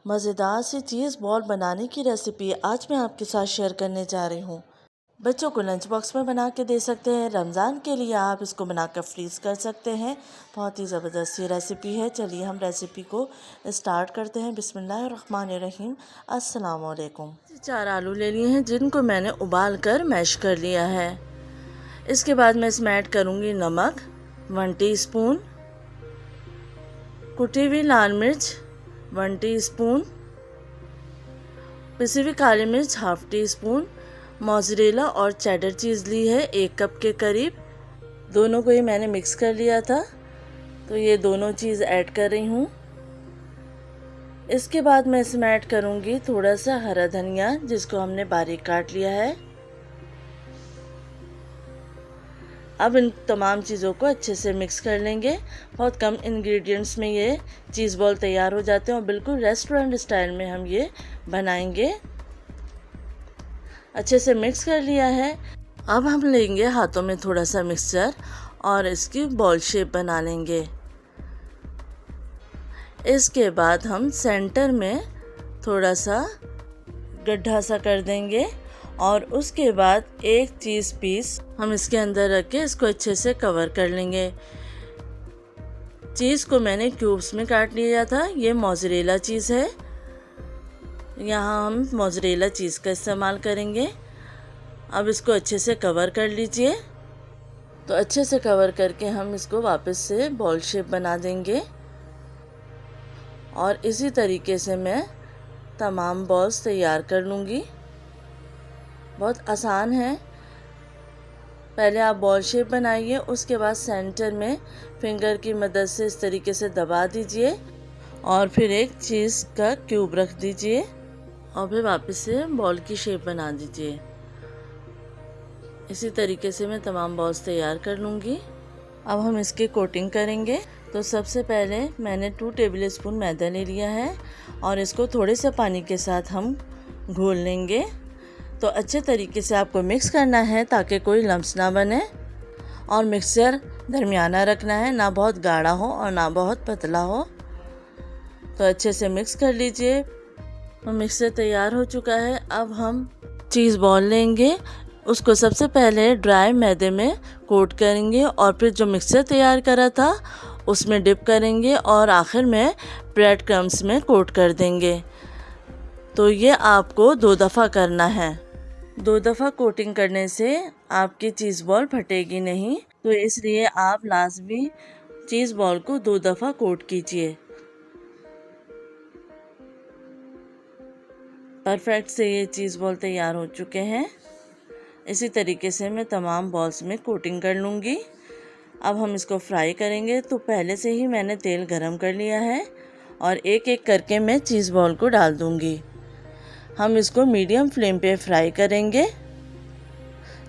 मज़ेदार सी चीज़ बॉल बनाने की रेसिपी आज मैं आपके साथ शेयर करने जा रही हूँ। बच्चों को लंच बॉक्स में बना के दे सकते हैं। रमज़ान के लिए आप इसको बनाकर फ्रीज़ कर सकते हैं। बहुत ही ज़बरदस्त सी रेसिपी है। चलिए हम रेसिपी को स्टार्ट करते हैं। बिस्मिल्लाहिर्रहमानिर्रहीम। अस्सलाम वालेकुम। 4 आलू ले लिए हैं जिनको मैंने उबाल कर मैश कर लिया है। इसके बाद मैं इसमें ऐड करूँगी नमक 1 टीस्पून, कुटी हुई लाल मिर्च 1 टीस्पून, पिसी हुई काली मिर्च 1/2 टीस्पून, मोज़रेला और चेडर चीज़ ली है 1 कप के करीब। दोनों को ही मैंने मिक्स कर लिया था, तो ये दोनों चीज़ ऐड कर रही हूँ। इसके बाद मैं इसमें ऐड करूँगी थोड़ा सा हरा धनिया जिसको हमने बारीक काट लिया है। अब इन तमाम चीज़ों को अच्छे से मिक्स कर लेंगे। बहुत कम इंग्रेडिएंट्स में ये चीज़ बॉल तैयार हो जाते हैं और बिल्कुल रेस्टोरेंट स्टाइल में हम ये बनाएंगे। अच्छे से मिक्स कर लिया है। अब हम लेंगे हाथों में थोड़ा सा मिक्सचर और इसकी बॉल शेप बना लेंगे। इसके बाद हम सेंटर में थोड़ा सा गड्ढा सा कर देंगे और उसके बाद एक चीज़ पीस हम इसके अंदर रख के इसको अच्छे से कवर कर लेंगे। चीज़ को मैंने क्यूब्स में काट लिया था। ये मोज़रेला चीज़ है। यहाँ हम मोज़रेला चीज़ का इस्तेमाल करेंगे। अब इसको अच्छे से कवर कर लीजिए। तो अच्छे से कवर करके हम इसको वापस से बॉल शेप बना देंगे और इसी तरीके से मैं तमाम बॉल्स तैयार कर लूँगी। बहुत आसान है। पहले आप बॉल शेप बनाइए, उसके बाद सेंटर में फिंगर की मदद से इस तरीके से दबा दीजिए और फिर एक चीज़ का क्यूब रख दीजिए और फिर वापस से बॉल की शेप बना दीजिए। इसी तरीके से मैं तमाम बॉल्स तैयार कर लूँगी। अब हम इसकी कोटिंग करेंगे। तो सबसे पहले मैंने 2 टेबल स्पून मैदा ले लिया है और इसको थोड़े से पानी के साथ हम घोल लेंगे। तो अच्छे तरीके से आपको मिक्स करना है ताकि कोई लम्स ना बने और मिक्सचर दरमियाना रखना है, ना बहुत गाढ़ा हो और ना बहुत पतला हो। तो अच्छे से मिक्स कर लीजिए। तो मिक्सचर तैयार हो चुका है। अब हम चीज़ बॉल लेंगे, उसको सबसे पहले ड्राई मैदे में कोट करेंगे और फिर जो मिक्सचर तैयार करा था उसमें डिप करेंगे और आखिर में ब्रेड क्रम्स में कोट कर देंगे। तो ये आपको 2 दफ़ा करना है। 2 दफ़ा कोटिंग करने से आपकी चीज़ बॉल फटेगी नहीं, तो इसलिए आप लाजमी चीज़ बॉल को 2 दफ़ा कोट कीजिए। परफेक्ट से ये चीज़ बॉल तैयार हो चुके हैं। इसी तरीके से मैं तमाम बॉल्स में कोटिंग कर लूँगी। अब हम इसको फ्राई करेंगे। तो पहले से ही मैंने तेल गरम कर लिया है और एक एक करके मैं चीज़ बॉल को डाल दूँगी। हम इसको मीडियम फ्लेम पे फ्राई करेंगे।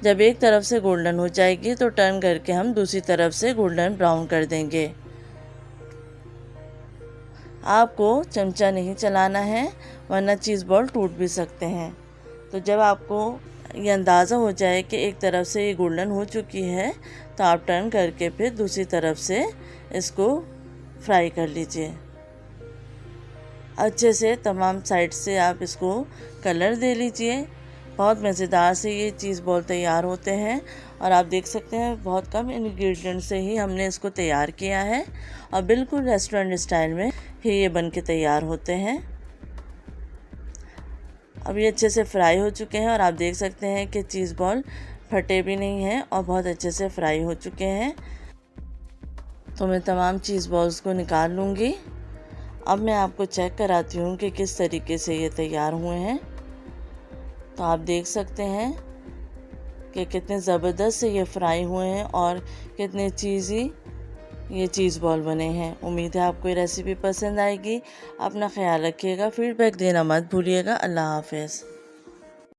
जब एक तरफ से गोल्डन हो जाएगी तो टर्न करके हम दूसरी तरफ से गोल्डन ब्राउन कर देंगे। आपको चमचा नहीं चलाना है वरना चीज़ बॉल टूट भी सकते हैं। तो जब आपको ये अंदाज़ा हो जाए कि एक तरफ से ये गोल्डन हो चुकी है तो आप टर्न करके फिर दूसरी तरफ से इसको फ्राई कर लीजिए। अच्छे से तमाम साइड से आप इसको कलर दे लीजिए। बहुत मज़ेदार से ये चीज़ बॉल तैयार होते हैं और आप देख सकते हैं बहुत कम इंग्रेडिएंट से ही हमने इसको तैयार किया है और बिल्कुल रेस्टोरेंट स्टाइल में ही ये बन के तैयार होते हैं। अब ये अच्छे से फ्राई हो चुके हैं और आप देख सकते हैं कि चीज़ बॉल फटे भी नहीं हैं और बहुत अच्छे से फ्राई हो चुके हैं। तो मैं तमाम चीज़ बॉल्स को निकाल लूँगी। अब मैं आपको चेक कराती हूँ कि किस तरीके से ये तैयार हुए हैं। तो आप देख सकते हैं कि कितने ज़बरदस्त से ये फ्राई हुए हैं और कितने चीज़ी ये चीज़ बॉल बने हैं। उम्मीद है आपको ये रेसिपी पसंद आएगी। अपना ख्याल रखिएगा। फीडबैक देना मत भूलिएगा। अल्लाह हाफ़िज़।